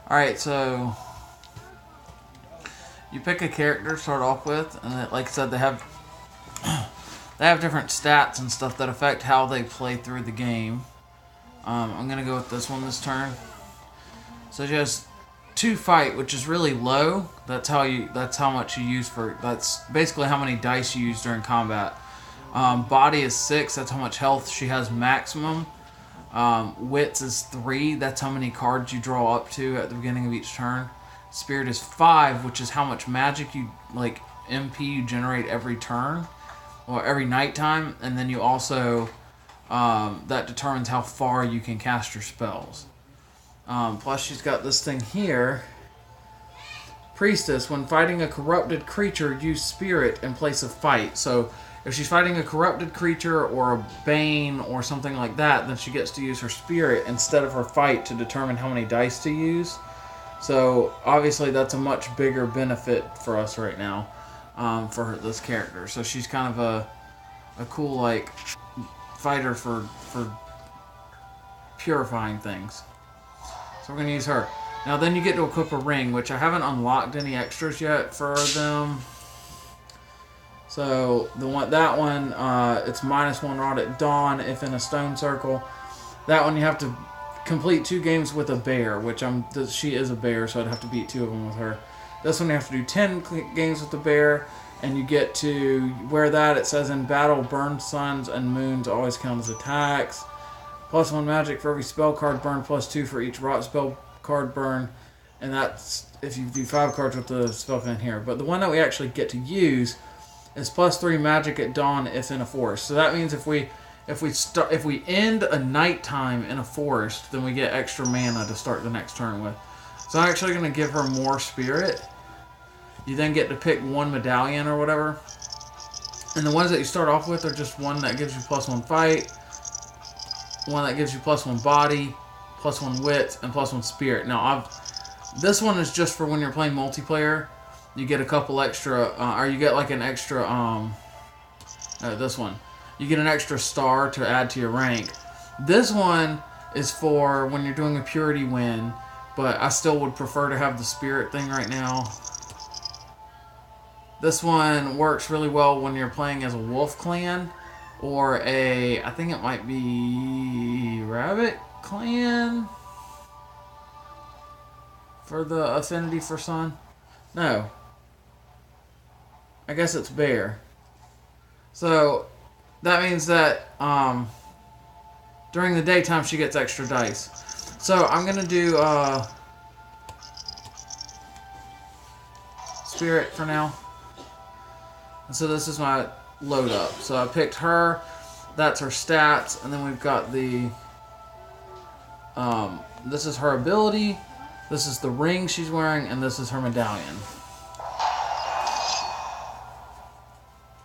Alright, so you pick a character to start off with, and it, like I said, they have different stats and stuff that affect how they play through the game. I'm gonna go with this one this turn. So she has 2 fight, which is really low. That's how much you use for. That's basically how many dice you use during combat. Body is 6. That's how much health she has maximum. Wits is 3. That's how many cards you draw up to at the beginning of each turn. Spirit is 5, which is how much magic you MP you generate every turn or every nighttime, and then you also that determines how far you can cast your spells. Plus, she's got this thing here. Priestess. When fighting a corrupted creature, use spirit in place of fight. So, if she's fighting a corrupted creature or a bane or something like that, then she gets to use her spirit instead of her fight to determine how many dice to use. So, obviously, that's a much bigger benefit for us right now for this character. So, she's kind of a cool, fighter for purifying things. So we're going to use her. Now then you get to equip a ring, which I haven't unlocked any extras yet for them. So that one, it's -1 rod at dawn if in a stone circle. That one you have to complete 2 games with a bear, which she is a bear, so I'd have to beat 2 of them with her. This one you have to do 10 games with the bear, and you get to wear that. It says in battle, burned suns and moons always count as attacks. +1 magic for every spell card burn, +2 for each rot spell card burn. And that's if you do 5 cards with the spell can here. But the one that we actually get to use is +3 magic at dawn if in a forest. So that means if we end a nighttime in a forest, then we get extra mana to start the next turn with. So I'm actually going to give her more spirit. You then get to pick 1 medallion or whatever. And the ones that you start off with are just one that gives you +1 fight, one that gives you +1 body, +1 wit, and +1 spirit. Now, this one is just for when you're playing multiplayer. You get a couple extra, or you get an extra, this one. You get an extra star to add to your rank. This one is for when you're doing a purity win, but I still would prefer to have the spirit thing right now. This one works really well when you're playing as a wolf clan, or I think it might be rabbit clan for the affinity for sun. No. I guess it's bear. So that means that during the daytime she gets extra dice. So I'm going to do spirit for now. And so this is my load up. So I picked her. That's her stats. And then we've got the this is her ability. This is the ring she's wearing, and this is her medallion.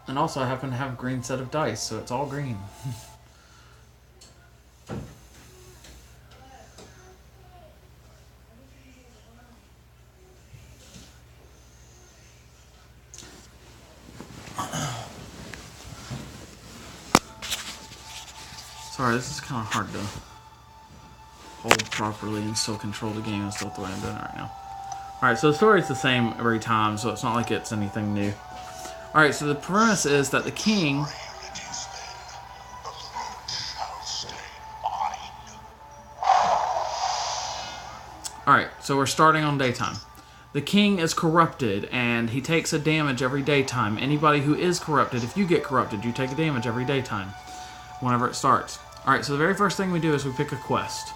And also I happen to have a green set of dice, so it's all green. Sorry, this is kind of hard to hold properly and still control the game and stuff the way I'm doing it right now. Alright, so the story's the same every time, so it's not like it's anything new. Alright, so the premise is that the king... Alright, so we're starting on daytime. The king is corrupted, and he takes a damage every daytime. Anybody who is corrupted, if you get corrupted, you take a damage every daytime, whenever it starts. Alright, so the very first thing we do is we pick a quest.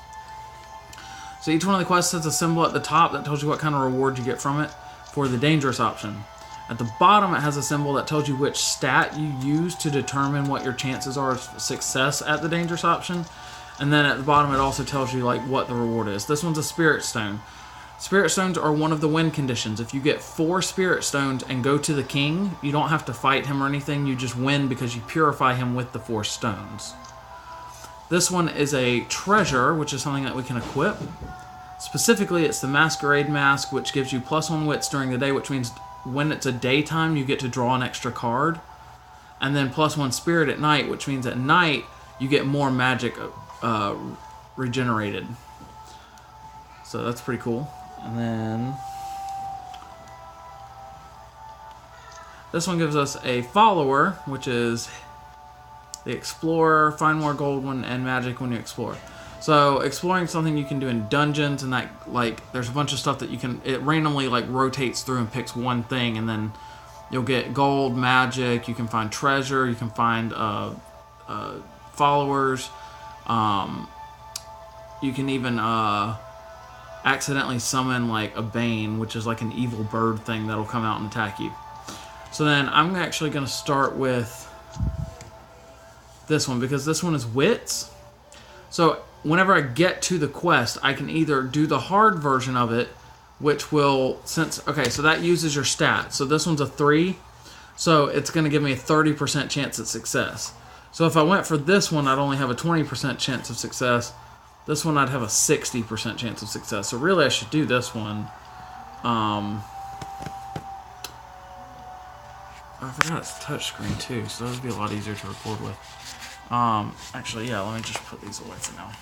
So each one of the quests has a symbol at the top that tells you what kind of reward you get from it for the dangerous option. At the bottom, it has a symbol that tells you which stat you use to determine what your chances are of success at the dangerous option. And then at the bottom, it also tells you what the reward is. This one's a spirit stone. Spirit stones are one of the win conditions. If you get 4 spirit stones and go to the king, you don't have to fight him or anything. You just win because you purify him with the 4 stones. This one is a treasure, which is something that we can equip. Specifically, it's the Masquerade Mask, which gives you +1 wits during the day, which means when it's a daytime, you get to draw an extra card. And then +1 spirit at night, which means at night, you get more magic regenerated. So that's pretty cool. And then this one gives us a follower, which is the Explorer, find more gold and magic when you explore. So exploring something you can do in dungeons, and that, like, there's a bunch of stuff that you can, it randomly like rotates through and picks one thing, and then you'll get gold, magic, you can find treasure, you can find followers, you can even accidentally summon like a Bane, which is like an evil bird thing that'll come out and attack you. So then I'm actually going to start with this one, because this one is wits. So whenever I get to the quest, I can either do the hard version of it, which will, okay, so that uses your stats. So this one's a 3, so it's going to give me a 30% chance at success. So if I went for this one, I'd only have a 20% chance of success. This one, I'd have a 60% chance of success. So really, I should do this one. I forgot it's touchscreen too, so that would be a lot easier to record with. Actually, yeah, let me just put these away for now.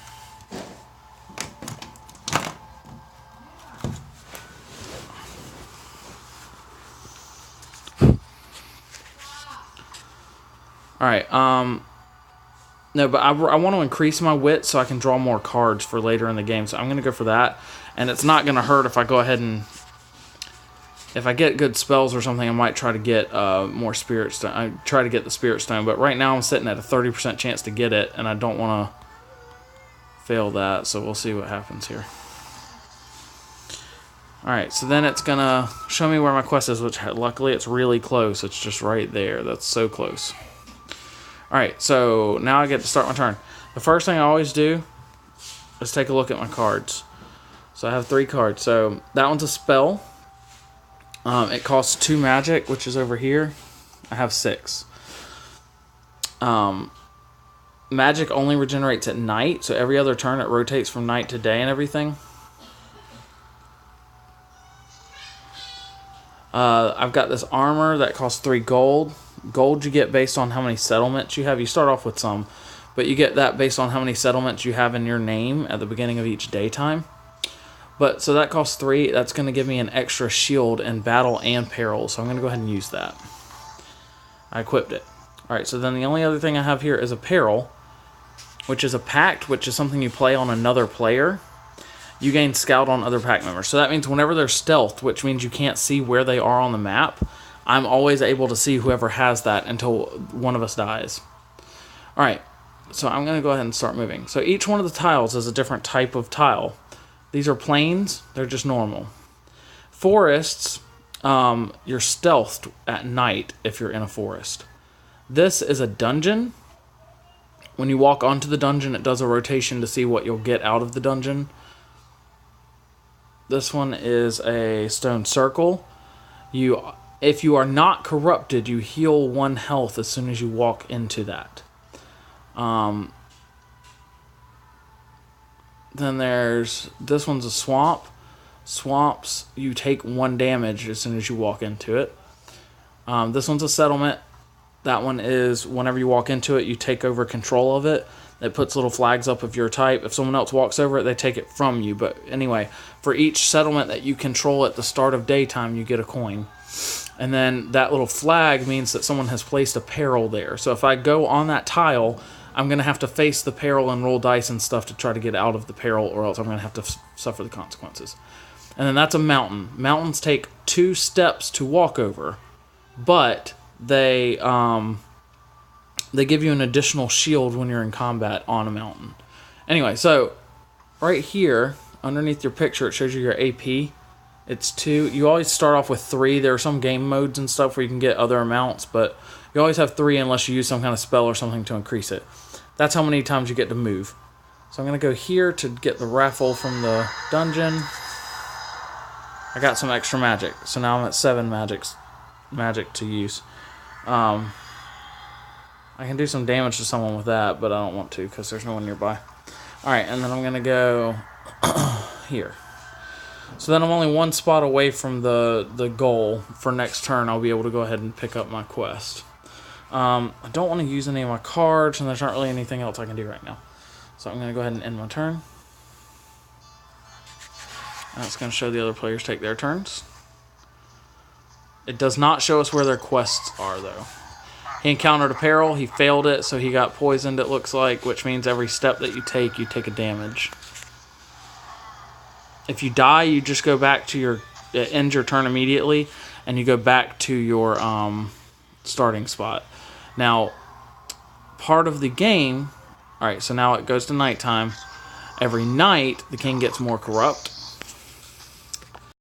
Alright, no, but I want to increase my wit so I can draw more cards for later in the game, so I'm going to go for that. And it's not going to hurt if I go ahead and, if I get good spells or something, I might try to get more Spirit Stone. I try to get the Spirit Stone, but right now I'm sitting at a 30% chance to get it, and I don't want to fail that, so we'll see what happens here. Alright, so then it's going to show me where my quest is, which luckily it's really close. It's just right there. That's so close. Alright, so now I get to start my turn. The first thing I always do is take a look at my cards. So I have 3 cards. So that one's a spell. It costs 2 magic, which is over here. I have 6. Magic only regenerates at night, so every other turn it rotates from night to day and everything. I've got this armor that costs 3 gold. Gold you get based on how many settlements you have. You start off with some, but you get that based on how many settlements you have in your name at the beginning of each daytime. But so that costs 3. That's going to give me an extra shield in battle and peril, so I'm going to go ahead and use that. I equipped it. Alright, so then the only other thing I have here is a peril, which is a pact, which is something you play on another player. You gain scout on other pack members. So that means whenever they're stealthed, which means you can't see where they are on the map, I'm always able to see whoever has that until one of us dies. Alright, so I'm going to go ahead and start moving. So each one of the tiles is a different type of tile. These are plains, they're just normal. Forests, you're stealthed at night if you're in a forest. This is a dungeon. When you walk onto the dungeon, it does a rotation to see what you'll get out of the dungeon. This one is a stone circle. If you are not corrupted, you heal 1 health as soon as you walk into that. Then there's, this one's a swamp. Swamps, you take 1 damage as soon as you walk into it. This one's a settlement. That one is, whenever you walk into it, you take over control of it. It puts little flags up of your type. If someone else walks over it, they take it from you. But anyway, for each settlement that you control at the start of daytime, you get a coin. And then that little flag means that someone has placed a peril there. So if I go on that tile, I'm going to have to face the peril and roll dice and stuff to try to get out of the peril, or else I'm going to have to suffer the consequences. And then that's a mountain. Mountains take 2 steps to walk over, but they give you an additional shield when you're in combat on a mountain. Anyway, so right here, underneath your picture, it shows you your AP. It's 2. You always start off with 3. There are some game modes and stuff where you can get other amounts, but you always have 3 unless you use some kind of spell or something to increase it. That's how many times you get to move. So I'm going to go here to get the raffle from the dungeon. I got some extra magic, so now I'm at 7 magic to use. I can do some damage to someone with that, but I don't want to because there's no one nearby. Alright, and then I'm going to go here. So then I'm only 1 spot away from the goal. For next turn, I'll be able to go ahead and pick up my quest. I don't want to use any of my cards, and there's not really anything else I can do right now. So I'm going to go ahead and end my turn. Now it's going to show the other players take their turns. It does not show us where their quests are, though. He encountered a peril. He failed it, so he got poisoned, it looks like, which means every step that you take a damage. If you die, you just go back to your... It ends your turn immediately, and you go back to your starting spot. Now, part of the game... Alright, so now it goes to nighttime. Every night, the king gets more corrupt.